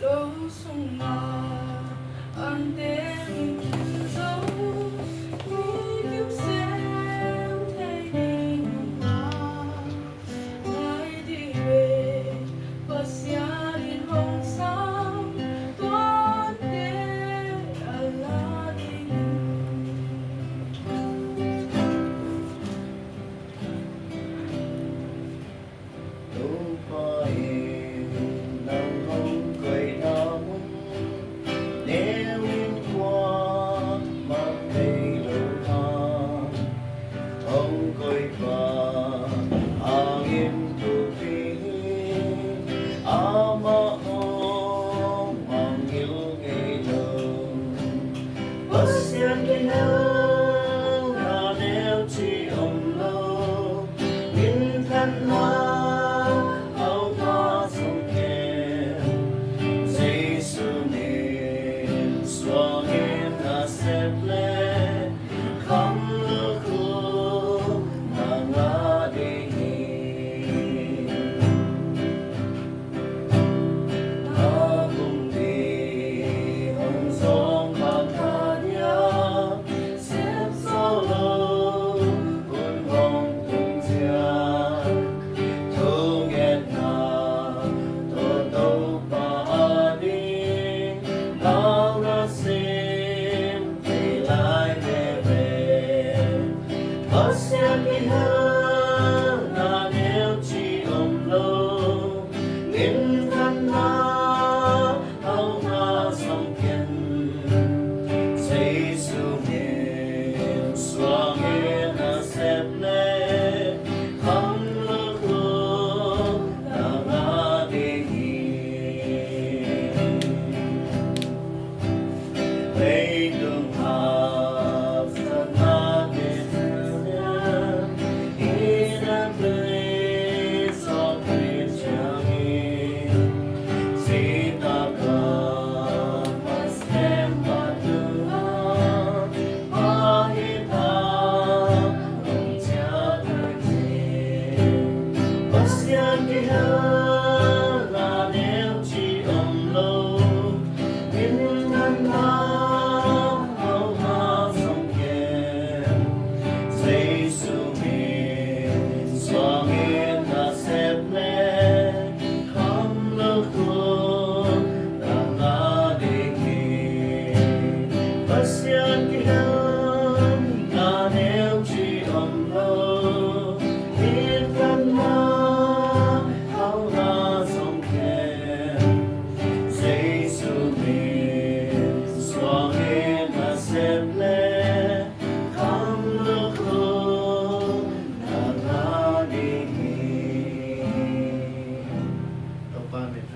lối xuống mà anh đến từ dấu nghĩ kiếp sẽ thay đi mà ngày đi về và xa đến hôm sau toán để Allah đi lupa nang không cười đau nếu qua mặc đầy lâu tháng không cười qua angin tupi ama ông manggil ngayong pasyan ginaw na nếu chỉ ông lâu nhìn thân na